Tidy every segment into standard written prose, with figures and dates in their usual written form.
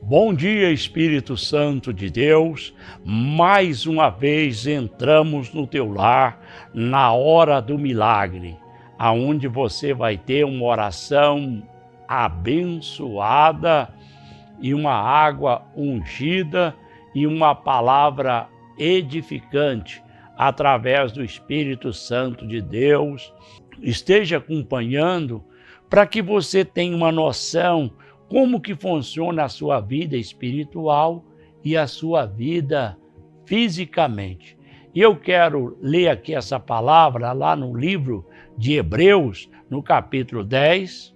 Bom dia, Espírito Santo de Deus. Mais uma vez entramos no teu lar, na hora do milagre, aonde você vai ter uma oração abençoada e uma água ungida e uma palavra edificante através do Espírito Santo de Deus. Esteja acompanhando para que você tenha uma noção como que funciona a sua vida espiritual e a sua vida fisicamente. E eu quero ler aqui essa palavra lá no livro de Hebreus, no capítulo 10,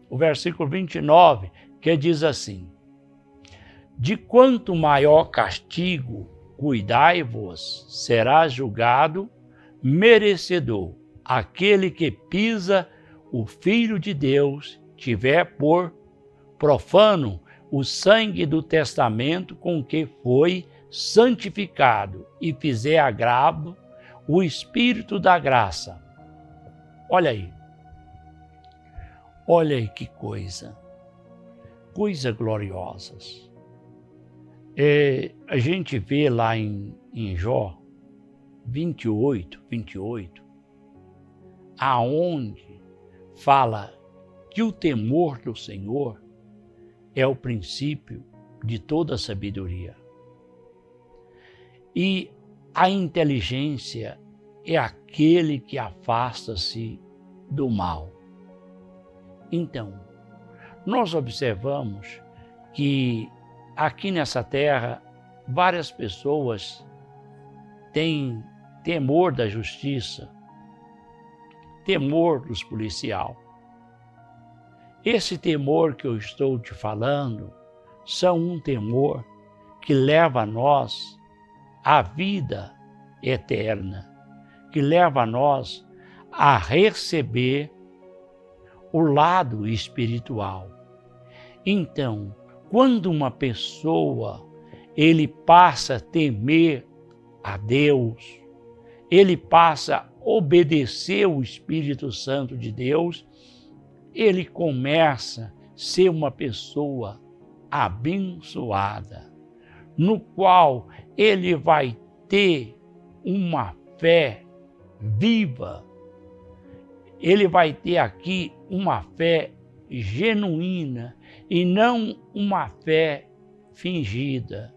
o versículo 29, que diz assim: de quanto maior castigo cuidai-vos, será julgado merecedor aquele que pisa o Filho de Deus, tiver por profano o sangue do testamento com que foi santificado e fizer agravo o Espírito da graça. Olha aí que coisa gloriosas. A gente vê lá em Jó 28, aonde fala que o temor do Senhor é o princípio de toda sabedoria. E a inteligência é aquele que afasta-se do mal. Então, nós observamos que aqui nessa terra, várias pessoas têm temor da justiça, temor dos policiais. Esse temor que eu estou te falando são um temor que leva a nós à vida eterna, que leva a nós a receber o lado espiritual. Então, quando uma pessoa ele passa a temer a Deus, ele passa a obedecer o Espírito Santo de Deus, ele começa a ser uma pessoa abençoada, no qual ele vai ter uma fé viva, ele vai ter aqui uma fé genuína e não uma fé fingida.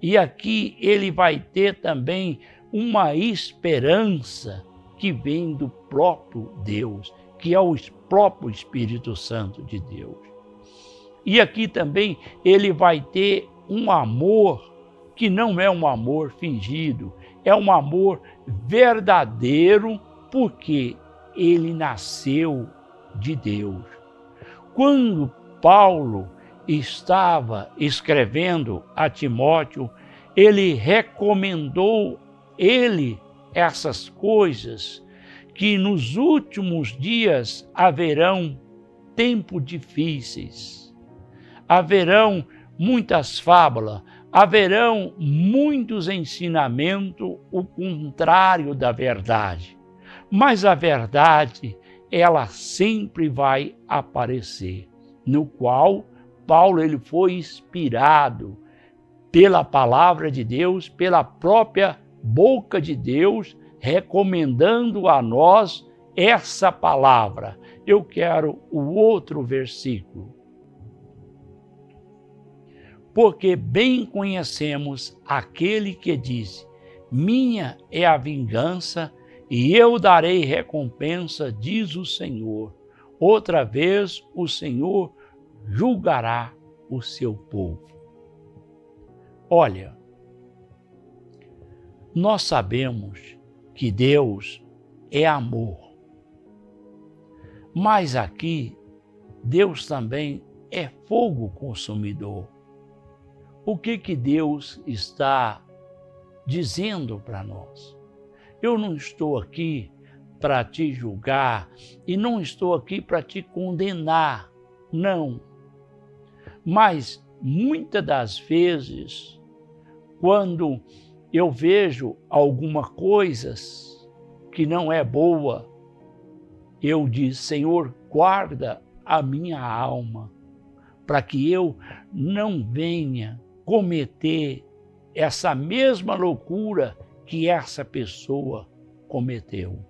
E aqui ele vai ter também uma esperança que vem do próprio Deus, que é o próprio Espírito Santo de Deus. E aqui também ele vai ter um amor que não é um amor fingido, é um amor verdadeiro, porque ele nasceu de Deus. Quando Paulo estava escrevendo a Timóteo, ele recomendou essas coisas, que nos últimos dias haverão tempos difíceis, haverão muitas fábulas, haverão muitos ensinamentos, o contrário da verdade. Mas a verdade, ela sempre vai aparecer, no qual Paulo ele foi inspirado pela palavra de Deus, pela própria boca de Deus, recomendando a nós essa palavra. Eu quero o outro versículo. Porque bem conhecemos aquele que disse: minha é a vingança e eu darei recompensa, diz o Senhor. Outra vez o Senhor julgará o seu povo. Olha, nós sabemos que Deus é amor, mas aqui Deus também é fogo consumidor. O que Deus está dizendo para nós? Eu não estou aqui para te julgar e não estou aqui para te condenar, não. Mas muitas das vezes, quando eu vejo alguma coisa que não é boa, eu digo: Senhor, guarda a minha alma, para que eu não venha cometer essa mesma loucura que essa pessoa cometeu.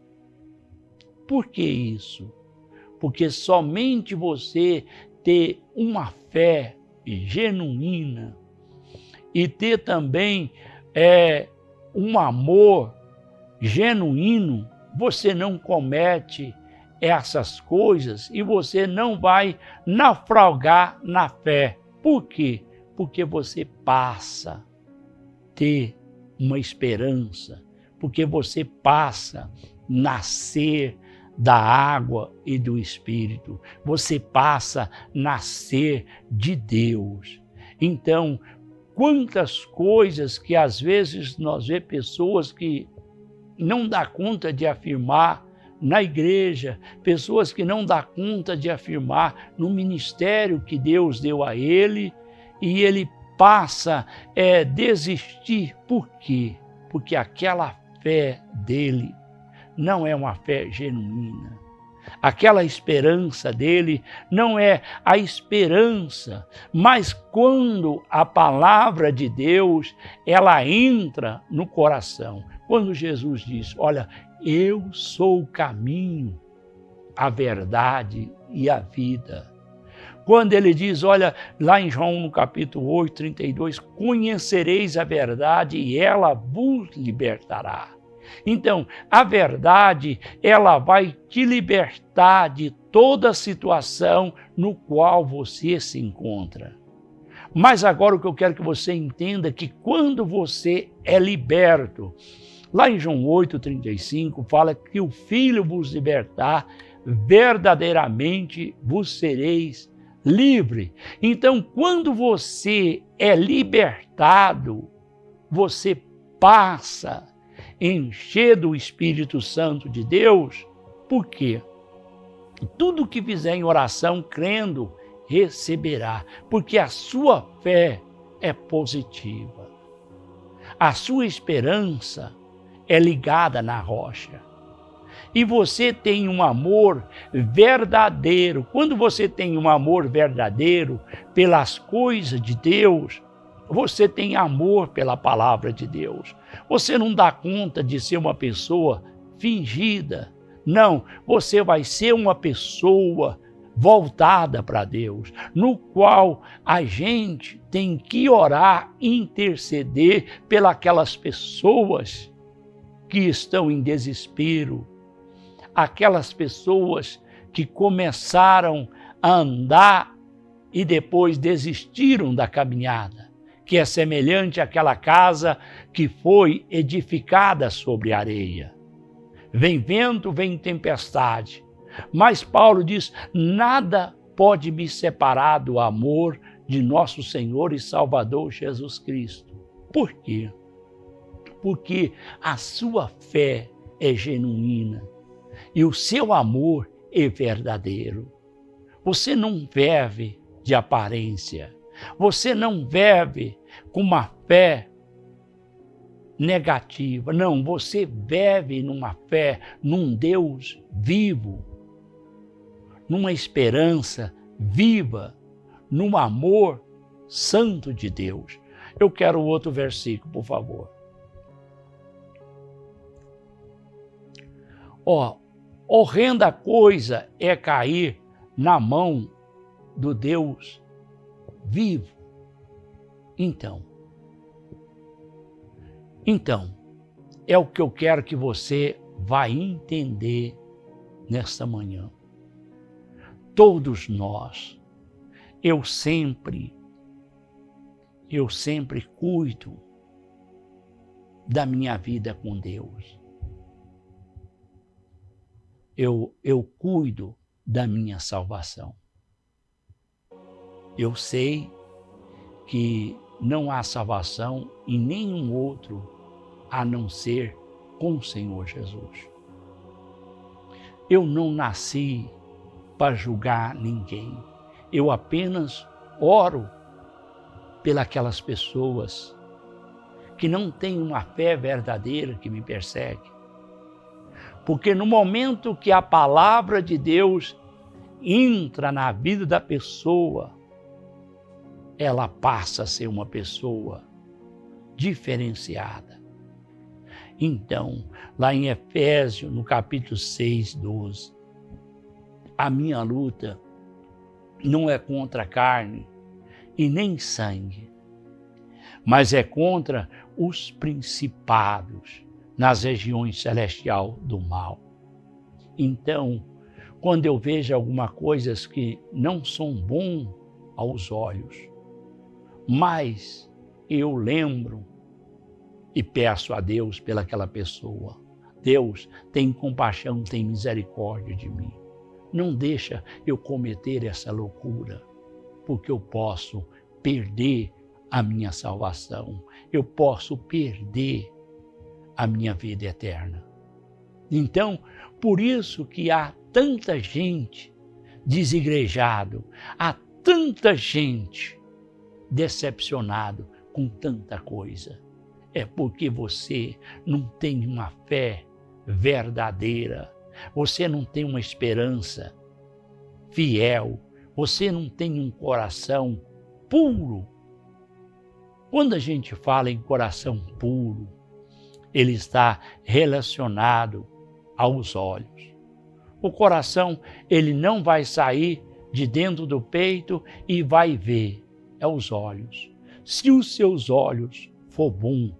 Por que isso? Porque somente você ter uma fé genuína e ter também um amor genuíno, você não comete essas coisas e você não vai naufragar na fé. Por quê? Porque você passa a ter uma esperança, porque você passa a nascer da água e do Espírito, você passa a nascer de Deus. Então, quantas coisas que às vezes nós vemos pessoas que não dá conta de afirmar na igreja, pessoas que não dá conta de afirmar no ministério que Deus deu a ele, e ele passa a desistir. Por quê? Porque aquela fé dele não é uma fé genuína. Aquela esperança dele não é a esperança, mas quando a palavra de Deus, ela entra no coração. Quando Jesus diz, olha, eu sou o caminho, a verdade e a vida. Quando ele diz, olha, lá em João no capítulo 8, 32, conhecereis a verdade e ela vos libertará. Então, a verdade, ela vai te libertar de toda situação no qual você se encontra. Mas agora o que eu quero que você entenda é que quando você é liberto, lá em João 8,35, fala que o Filho vos libertar, verdadeiramente vos sereis livre. Então, quando você é libertado, você passa a encher do Espírito Santo de Deus. Por quê? Tudo que fizer em oração, crendo, receberá, porque a sua fé é positiva. A sua esperança é ligada na rocha. E você tem um amor verdadeiro. Quando você tem um amor verdadeiro pelas coisas de Deus, você tem amor pela palavra de Deus. Você não dá conta de ser uma pessoa fingida. Não, você vai ser uma pessoa voltada para Deus, no qual a gente tem que orar e interceder pelas pessoas que estão em desespero, aquelas pessoas que começaram a andar e depois desistiram da caminhada, que é semelhante àquela casa que foi edificada sobre areia. Vem vento, vem tempestade, mas Paulo diz, nada pode me separar do amor de nosso Senhor e Salvador Jesus Cristo. Por quê? Porque a sua fé é genuína e o seu amor é verdadeiro. Você não vive de aparência, você não vive com uma fé negativa, não, você vive numa fé, num Deus vivo, numa esperança viva, num amor santo de Deus. Eu quero outro versículo, por favor. Horrenda coisa é cair na mão do Deus vivo. Então, é o que eu quero que você vá entender nesta manhã. Todos nós, eu sempre cuido da minha vida com Deus. Eu cuido da minha salvação. Eu sei que não há salvação em nenhum outro a não ser com o Senhor Jesus. Eu não nasci para julgar ninguém. Eu apenas oro pelas pessoas que não têm uma fé verdadeira que me persegue. Porque no momento que a palavra de Deus entra na vida da pessoa, ela passa a ser uma pessoa diferenciada. Então, lá em Efésios, no capítulo 6, 12, a minha luta não é contra a carne e nem sangue, mas é contra os principados nas regiões celestiais do mal. Então, quando eu vejo algumas coisas que não são bons aos olhos, mas eu lembro e peço a Deus pelaquela pessoa. Deus, tem compaixão, tem misericórdia de mim. Não deixa eu cometer essa loucura, porque eu posso perder a minha salvação. Eu posso perder a minha vida eterna. Então, por isso que há tanta gente desigrejado, há tanta gente decepcionado com tanta coisa. É porque você não tem uma fé verdadeira, você não tem uma esperança fiel, você não tem um coração puro. Quando a gente fala em coração puro, ele está relacionado aos olhos. O coração, ele não vai sair de dentro do peito e vai ver, é os olhos. Se os seus olhos for bom,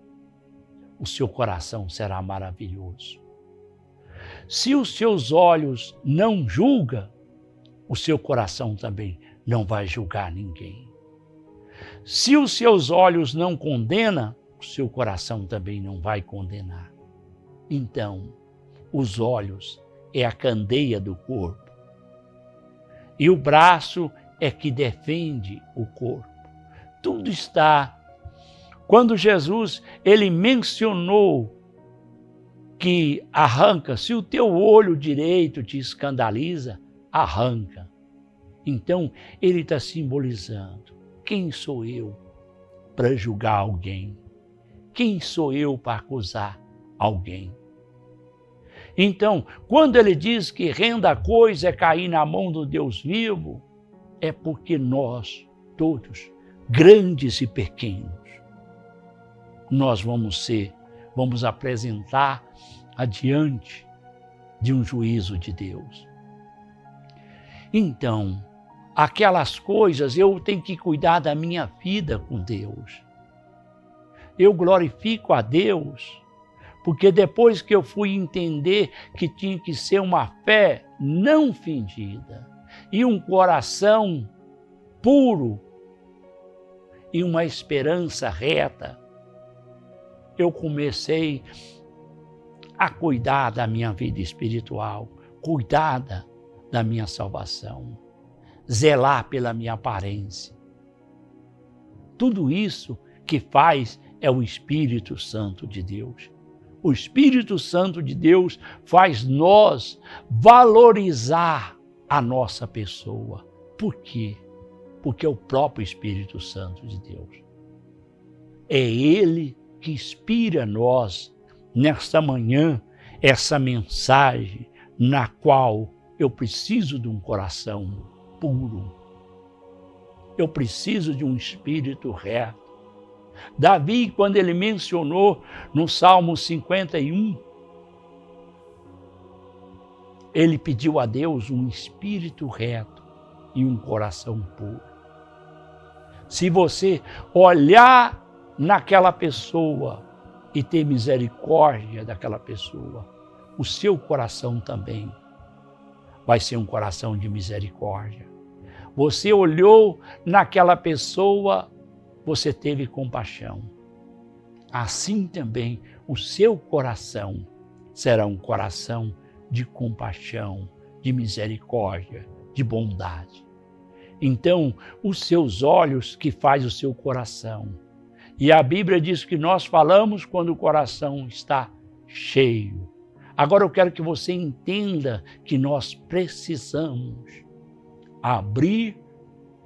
o seu coração será maravilhoso. Se os seus olhos não julgam, o seu coração também não vai julgar ninguém. Se os seus olhos não condenam, o seu coração também não vai condenar. Então, os olhos é a candeia do corpo. E o braço é que defende o corpo. Tudo está. Quando Jesus, ele mencionou que arranca, se o teu olho direito te escandaliza, arranca. Então, ele está simbolizando, quem sou eu para julgar alguém? Quem sou eu para acusar alguém? Então, quando ele diz que renda a coisa é cair na mão do Deus vivo, é porque nós, todos, grandes e pequenos, nós vamos apresentar adiante de um juízo de Deus. Então, aquelas coisas eu tenho que cuidar da minha vida com Deus. Eu glorifico a Deus, porque depois que eu fui entender que tinha que ser uma fé não fingida e um coração puro e uma esperança reta, eu comecei a cuidar da minha vida espiritual, cuidar da minha salvação, zelar pela minha aparência. Tudo isso que faz é o Espírito Santo de Deus. O Espírito Santo de Deus faz nós valorizar a nossa pessoa. Por quê? Porque é o próprio Espírito Santo de Deus. É Ele que inspira nós, nesta manhã, essa mensagem na qual eu preciso de um coração puro. Eu preciso de um espírito reto. Davi, quando ele mencionou no Salmo 51, ele pediu a Deus um espírito reto e um coração puro. Se você olhar naquela pessoa e ter misericórdia daquela pessoa, o seu coração também vai ser um coração de misericórdia. Você olhou naquela pessoa, você teve compaixão. Assim também o seu coração será um coração de compaixão, de misericórdia, de bondade. Então, os seus olhos que faz o seu coração. E a Bíblia diz que nós falamos quando o coração está cheio. Agora eu quero que você entenda que nós precisamos abrir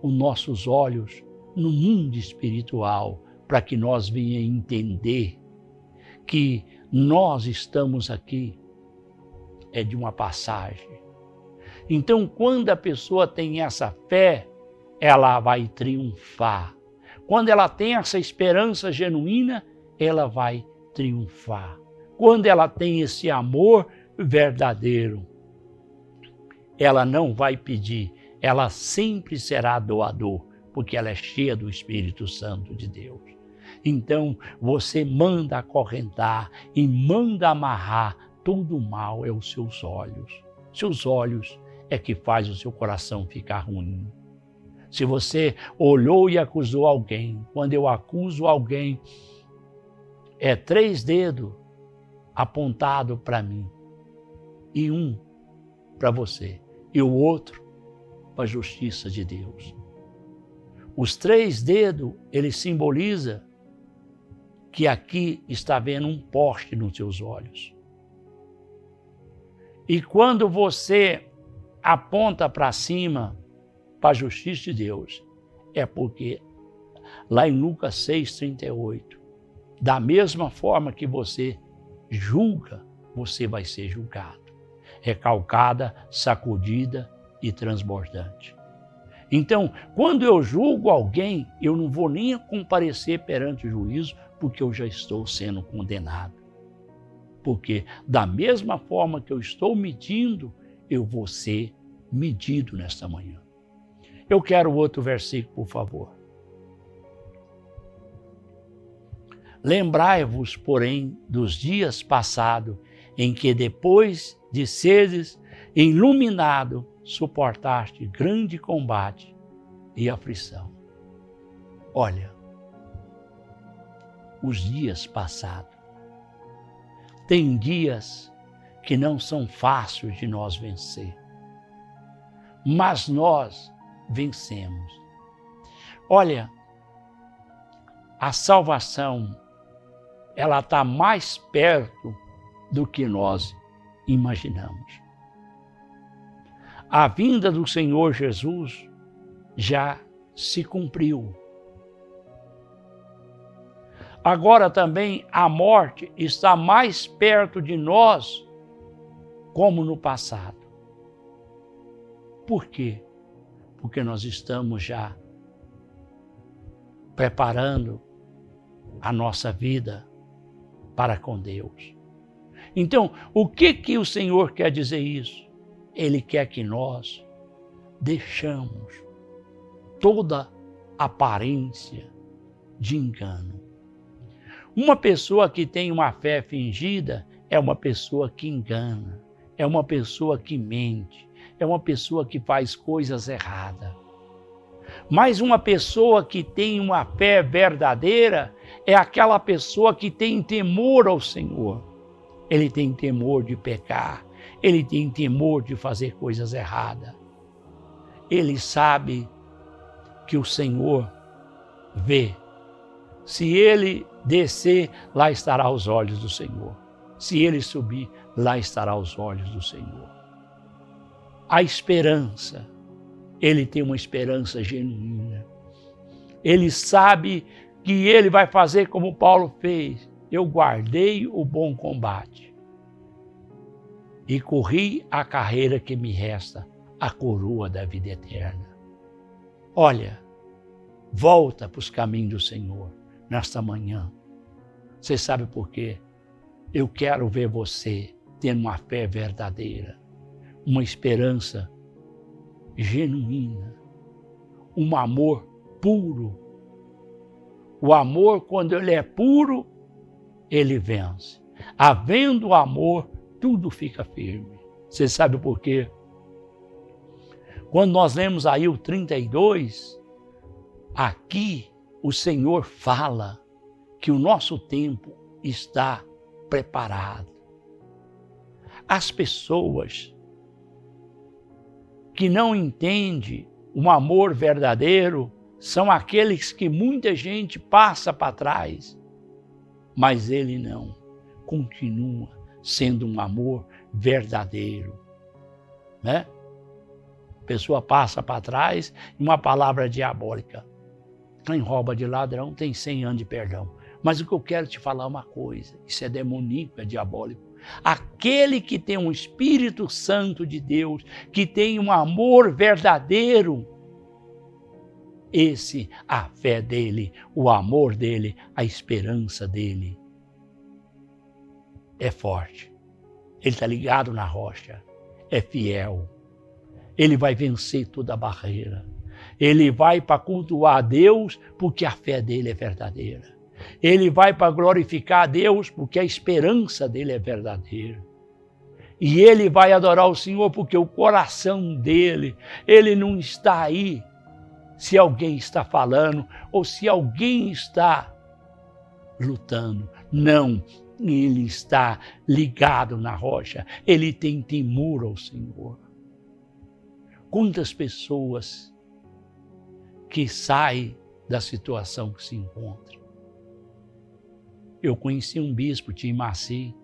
os nossos olhos no mundo espiritual para que nós venhamos entender que nós estamos aqui é de uma passagem. Então, quando a pessoa tem essa fé, ela vai triunfar quando ela tem essa esperança genuína, ela vai triunfar. Quando ela tem esse amor verdadeiro, ela não vai pedir, ela sempre será doador, porque ela é cheia do Espírito Santo de Deus. Então, você manda acorrentar e manda amarrar todo o mal aos seus olhos. Seus olhos é que faz o seu coração ficar ruim. Se você olhou e acusou alguém, quando eu acuso alguém, é 3 dedos apontados para mim e um para você e o outro para a justiça de Deus. Os 3 dedos, ele simboliza que aqui está vendo um poste nos seus olhos. E quando você aponta para cima, para a justiça de Deus, é porque lá em Lucas 6,38, da mesma forma que você julga, você vai ser julgado. Recalcada, sacudida e transbordante. Então, quando eu julgo alguém, eu não vou nem comparecer perante o juízo, porque eu já estou sendo condenado. Porque da mesma forma que eu estou medindo, eu vou ser medido nesta manhã. Eu quero outro versículo, por favor. Lembrai-vos, porém, dos dias passados, em que depois de seres iluminado, suportaste grande combate e aflição. Olha, os dias passados. Tem dias que não são fáceis de nós vencer, mas nós vencemos. Olha, a salvação, ela está mais perto do que nós imaginamos. A vinda do Senhor Jesus já se cumpriu. Agora também a morte está mais perto de nós, como no passado. Por quê? Porque nós estamos já preparando a nossa vida para com Deus. Então, o que o Senhor quer dizer isso? Ele quer que nós deixamos toda aparência de engano. Uma pessoa que tem uma fé fingida é uma pessoa que engana, é uma pessoa que mente, é uma pessoa que faz coisas erradas. Mas uma pessoa que tem uma fé verdadeira é aquela pessoa que tem temor ao Senhor. Ele tem temor de pecar, ele tem temor de fazer coisas erradas. Ele sabe que o Senhor vê. Se ele descer, lá estará os olhos do Senhor. Se ele subir, lá estará os olhos do Senhor. A esperança, ele tem uma esperança genuína. Ele sabe que ele vai fazer como Paulo fez. Eu guardei o bom combate e corri a carreira que me resta, a coroa da vida eterna. Olha, volta para os caminhos do Senhor nesta manhã. Você sabe por quê? Eu quero ver você tendo uma fé verdadeira, uma esperança genuína, um amor puro. O amor, quando ele é puro, ele vence. Havendo amor, tudo fica firme. Você sabe por quê? Quando nós lemos aí o 32, aqui o Senhor fala que o nosso tempo está preparado. As pessoas que não entendem um amor verdadeiro são aqueles que muita gente passa para trás, mas ele não, continua sendo um amor verdadeiro, né? A pessoa passa para trás e uma palavra diabólica. Quem rouba de ladrão tem 100 anos de perdão. Mas o que eu quero te falar é uma coisa, isso é demoníaco, é diabólico. Aquele que tem um Espírito Santo de Deus, que tem um amor verdadeiro, a fé dele, o amor dele, a esperança dele é forte. Ele está ligado na rocha, é fiel. Ele vai vencer toda a barreira. Ele vai para cultuar a Deus porque a fé dele é verdadeira. Ele vai para glorificar a Deus porque a esperança dele é verdadeira. E ele vai adorar o Senhor porque o coração dele, ele não está aí se alguém está falando ou se alguém está lutando. Não, ele está ligado na rocha. Ele tem temor ao Senhor. Quantas pessoas que saem da situação que se encontram. Eu conheci um bispo, Tim Maci,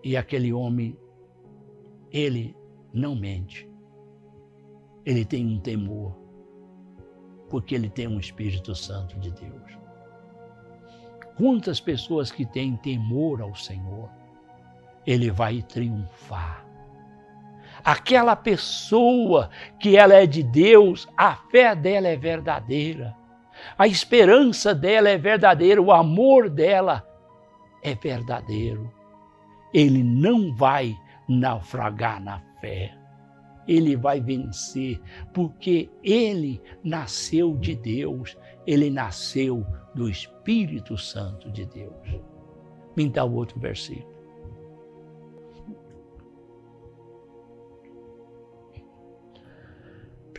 e aquele homem, ele não mente. Ele tem um temor, porque ele tem um Espírito Santo de Deus. Quantas pessoas que têm temor ao Senhor, ele vai triunfar. Aquela pessoa que ela é de Deus, a fé dela é verdadeira. A esperança dela é verdadeira, o amor dela é verdadeiro. Ele não vai naufragar na fé. Ele vai vencer, porque ele nasceu de Deus, ele nasceu do Espírito Santo de Deus. Me dá o outro versículo.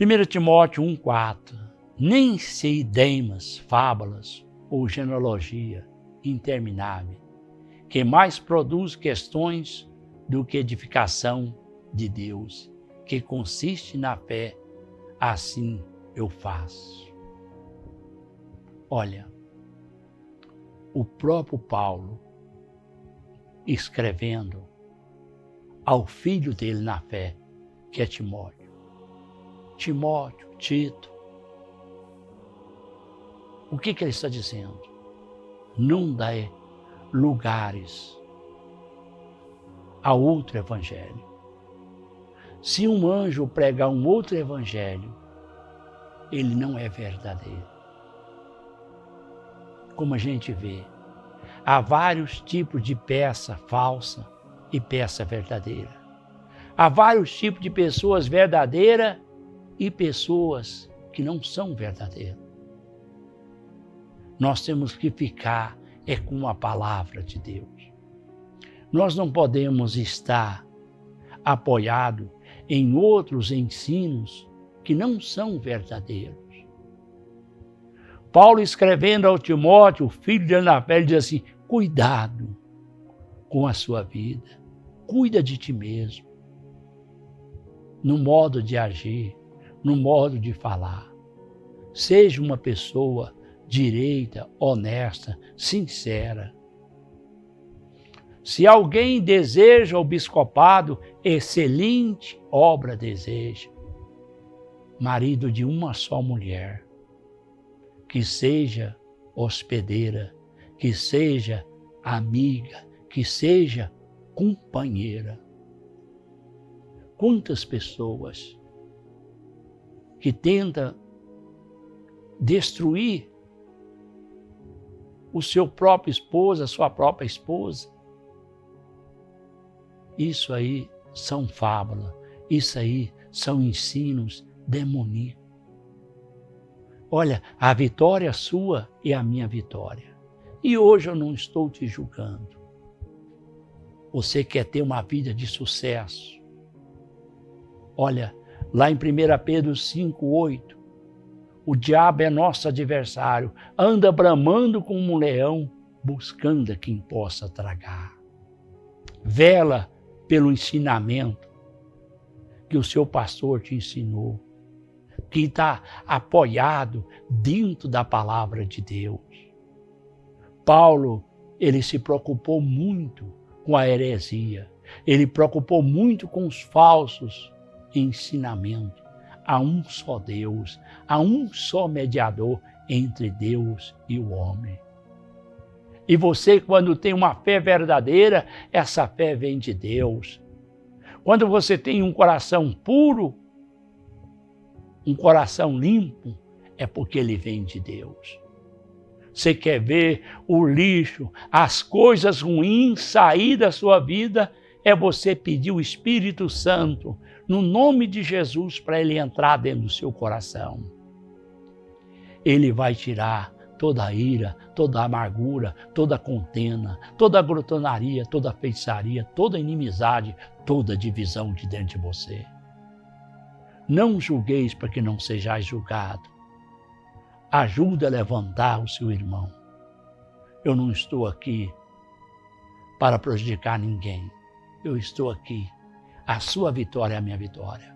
1 Timóteo 1,4. Nem se ideimas, fábulas ou genealogia interminável, que mais produz questões do que edificação de Deus, que consiste na fé, assim eu faço. Olha, o próprio Paulo, escrevendo ao filho dele na fé, que é Timóteo, Tito, o que ele está dizendo? Não dê lugares a outro evangelho. Se um anjo pregar um outro evangelho, ele não é verdadeiro. Como a gente vê, há vários tipos de peça falsa e peça verdadeira. Há vários tipos de pessoas verdadeiras e pessoas que não são verdadeiras. Nós temos que ficar com a palavra de Deus. Nós não podemos estar apoiados em outros ensinos que não são verdadeiros. Paulo, escrevendo ao Timóteo, o filho de na fé, ele diz assim: cuidado com a sua vida, cuida de ti mesmo, no modo de agir, no modo de falar. Seja uma pessoa direita, honesta, sincera. Se alguém deseja o bispopado, excelente obra deseja. Marido de uma só mulher, que seja hospedeira, que seja amiga, que seja companheira. Quantas pessoas que tentam destruir o seu próprio esposo, a sua própria esposa. Isso aí são fábulas, isso aí são ensinos demoníacos. Olha, a vitória sua é a minha vitória. E hoje eu não estou te julgando. Você quer ter uma vida de sucesso. Olha, lá em 1 Pedro 5,8, o diabo é nosso adversário, anda bramando como um leão, buscando a quem possa tragar. Vela pelo ensinamento que o seu pastor te ensinou, que está apoiado dentro da palavra de Deus. Paulo, ele se preocupou muito com a heresia, ele preocupou muito com os falsos ensinamentos. Há um só Deus, há um só mediador entre Deus e o homem. E você, quando tem uma fé verdadeira, essa fé vem de Deus. Quando você tem um coração puro, um coração limpo, é porque ele vem de Deus. Você quer ver o lixo, as coisas ruins sair da sua vida, é você pedir o Espírito Santo, no nome de Jesus, para ele entrar dentro do seu coração. Ele vai tirar toda a ira, toda a amargura, toda a contenda, toda a glutonaria, toda a feitiçaria, toda a inimizade, toda a divisão de dentro de você. Não julgueis para que não sejais julgado. Ajuda a levantar o seu irmão. Eu não estou aqui para prejudicar ninguém. Eu estou aqui. A sua vitória é a minha vitória.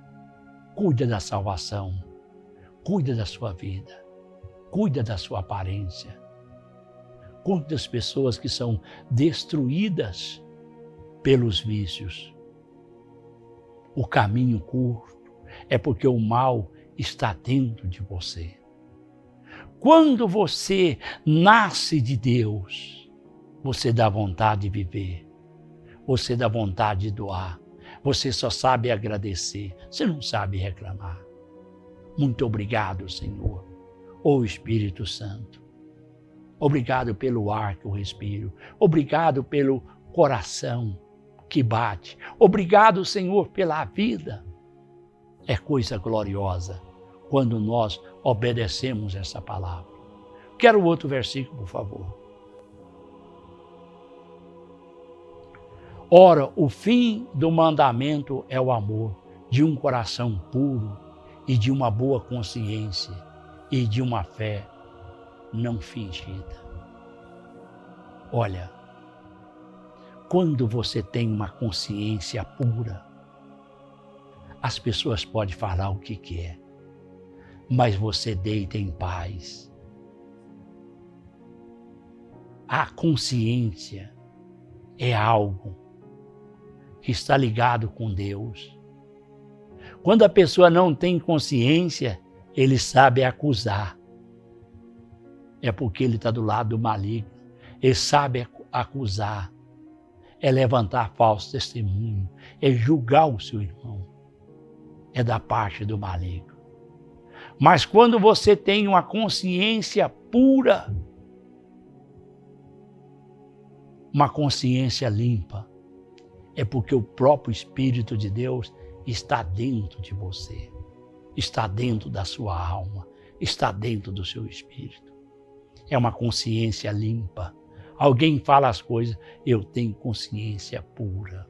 Cuida da salvação. Cuida da sua vida. Cuida da sua aparência. Cuida das pessoas que são destruídas pelos vícios. O caminho curto é porque o mal está dentro de você. Quando você nasce de Deus, você dá vontade de viver, você dá vontade de doar, você só sabe agradecer, você não sabe reclamar. Muito obrigado, Senhor, ô Espírito Santo. Obrigado pelo ar que eu respiro, obrigado pelo coração que bate, obrigado, Senhor, pela vida. É coisa gloriosa quando nós obedecemos essa palavra. Quero outro versículo, por favor. Ora, o fim do mandamento é o amor de um coração puro e de uma boa consciência e de uma fé não fingida. Olha, quando você tem uma consciência pura, as pessoas podem falar o que quer, mas você deita em paz. A consciência é algo que está ligado com Deus. Quando a pessoa não tem consciência, ele sabe acusar. É porque ele está do lado do maligno. Ele sabe acusar. É levantar falso testemunho. É julgar o seu irmão. É da parte do maligno. Mas quando você tem uma consciência pura, uma consciência limpa, é porque o próprio Espírito de Deus está dentro de você, está dentro da sua alma, está dentro do seu espírito. É uma consciência limpa. Alguém fala as coisas, eu tenho consciência pura.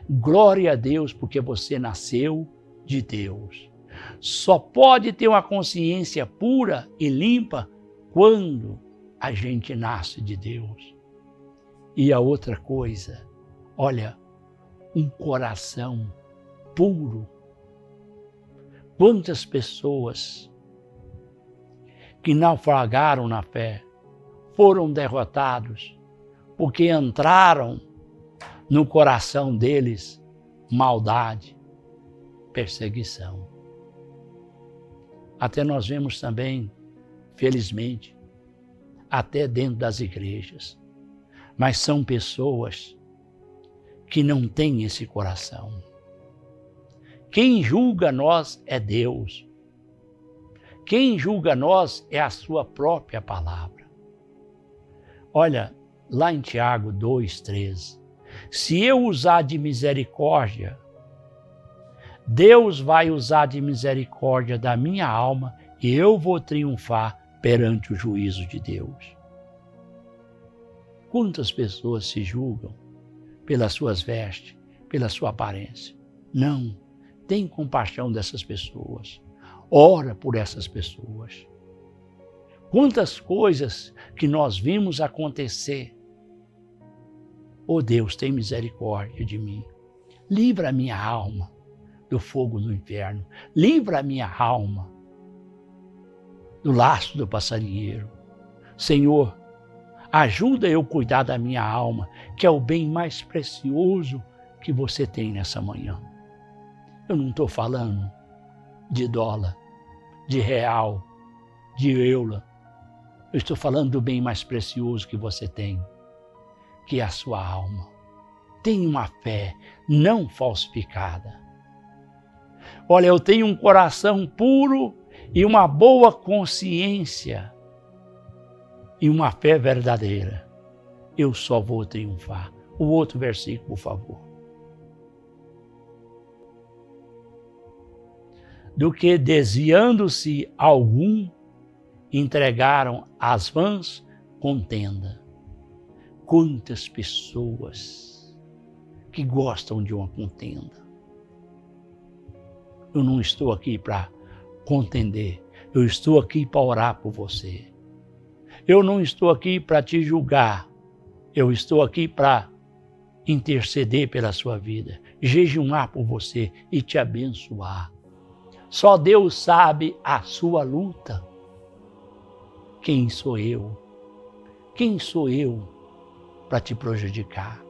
Glória a Deus, porque você nasceu de Deus. Só pode ter uma consciência pura e limpa quando a gente nasce de Deus. E a outra coisa, olha, um coração puro. Quantas pessoas que naufragaram na fé foram derrotados porque entraram no coração deles maldade, perseguição. Até nós vemos também, felizmente, até dentro das igrejas, mas são pessoas que não têm esse coração. Quem julga nós é Deus. Quem julga nós é a sua própria palavra. Olha, lá em Tiago 2,13, se eu usar de misericórdia, Deus vai usar de misericórdia da minha alma e eu vou triunfar perante o juízo de Deus. Quantas pessoas se julgam pelas suas vestes, pela sua aparência? Não, tem compaixão dessas pessoas. Ora por essas pessoas. Quantas coisas que nós vimos acontecer. Oh Deus, tem misericórdia de mim. Livra a minha alma do fogo do inferno. Livra a minha alma do laço do passarinheiro. Senhor, ajuda eu a cuidar da minha alma, que é o bem mais precioso que você tem nessa manhã. Eu não estou falando de dólar, de real, de euro. Eu estou falando do bem mais precioso que você tem, que é a sua alma. Tenha uma fé não falsificada. Olha, eu tenho um coração puro e uma boa consciência e uma fé verdadeira. Eu só vou triunfar. O outro versículo, por favor. Do que desviando-se algum, entregaram as vãs contenda. Quantas pessoas que gostam de uma contenda. Eu não estou aqui para contender, eu estou aqui para orar por você. Eu não estou aqui para te julgar, eu estou aqui para interceder pela sua vida, jejuar por você e te abençoar. Só Deus sabe a sua luta. Quem sou eu? Quem sou eu para te prejudicar?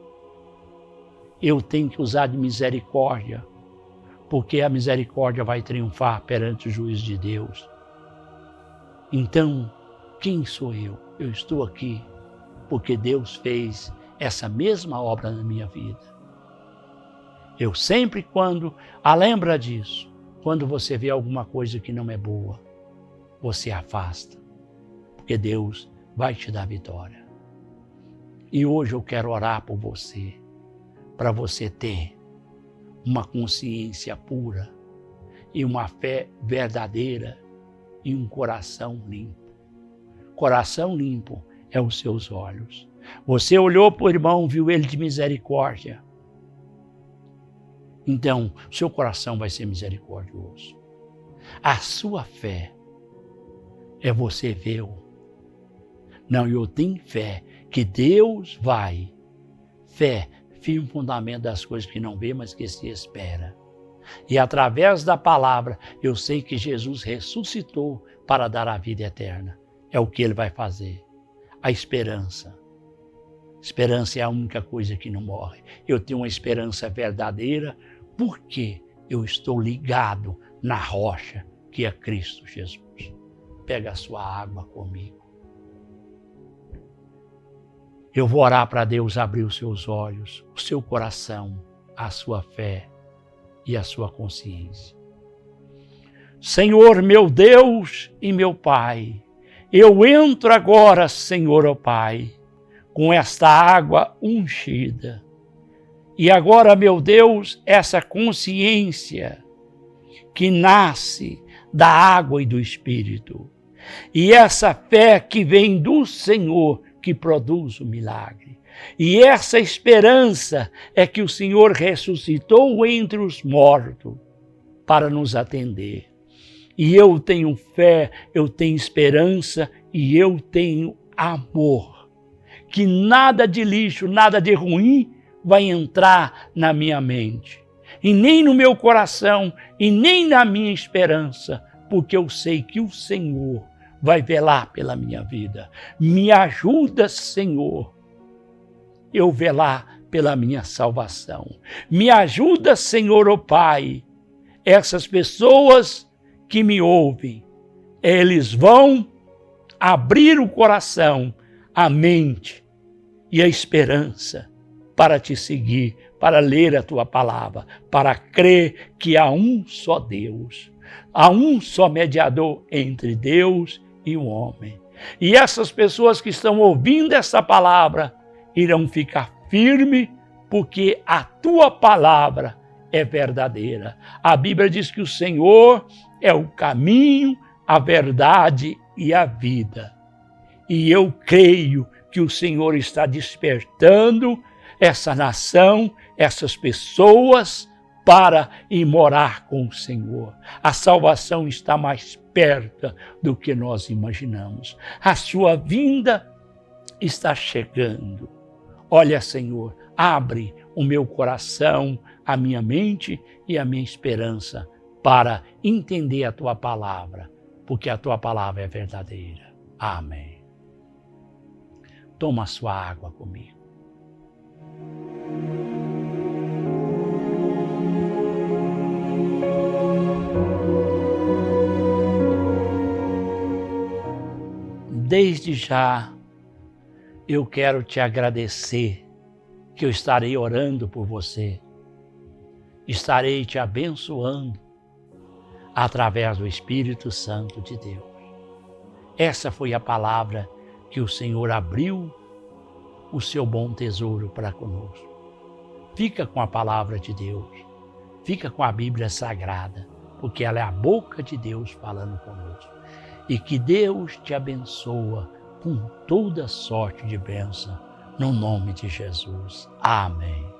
Eu tenho que usar de misericórdia, porque a misericórdia vai triunfar perante o juiz de Deus. Então, quem sou eu? Eu estou aqui porque Deus fez essa mesma obra na minha vida. Eu sempre, lembra disso, quando você vê alguma coisa que não é boa, você afasta, porque Deus vai te dar vitória. E hoje eu quero orar por você, para você ter uma consciência pura e uma fé verdadeira e um coração limpo. Coração limpo é os seus olhos. Você olhou para o irmão, viu ele de misericórdia. Então, seu coração vai ser misericordioso. A sua fé é você ver. Não, eu tenho fé que Deus vai. Fé, firme fundamento das coisas que não vê, mas que se espera. E através da palavra, eu sei que Jesus ressuscitou para dar a vida eterna. É o que ele vai fazer. A esperança. Esperança é a única coisa que não morre. Eu tenho uma esperança verdadeira porque eu estou ligado na rocha que é Cristo Jesus. Pega a sua água comigo. Eu vou orar para Deus abrir os seus olhos, o seu coração, a sua fé e a sua consciência. Senhor, meu Deus e meu Pai, eu entro agora, Senhor, ó Pai, com esta água ungida. E agora, meu Deus, essa consciência que nasce da água e do Espírito. E essa fé que vem do Senhor, que produz o milagre. E essa esperança é que o Senhor ressuscitou entre os mortos para nos atender. E eu tenho fé, eu tenho esperança e eu tenho amor. Que nada de lixo, nada de ruim vai entrar na minha mente. E nem no meu coração, e nem na minha esperança, porque eu sei que o Senhor vai velar pela minha vida. Me ajuda, Senhor, eu velar pela minha salvação. Me ajuda, Senhor, ó Pai, essas pessoas que me ouvem, eles vão abrir o coração, a mente e a esperança para te seguir, para ler a tua palavra, para crer que há um só Deus, há um só mediador entre Deus e o homem. E essas pessoas que estão ouvindo essa palavra irão ficar firmes, porque a tua palavra é verdadeira. A Bíblia diz que o Senhor é o caminho, a verdade e a vida. E eu creio que o Senhor está despertando essa nação, essas pessoas, para ir morar com o Senhor. A salvação está mais perto do que nós imaginamos. A sua vinda está chegando. Olha, Senhor, abre o meu coração, a minha mente e a minha esperança para entender a tua palavra, porque a tua palavra é verdadeira. Amém. Toma a sua água comigo. Desde já, eu quero te agradecer que eu estarei orando por você, estarei te abençoando através do Espírito Santo de Deus. Essa foi a palavra que o Senhor abriu o seu bom tesouro para conosco. Fica com a palavra de Deus, fica com a Bíblia Sagrada, porque ela é a boca de Deus falando conosco. E que Deus te abençoa com toda sorte de bênção, no nome de Jesus. Amém.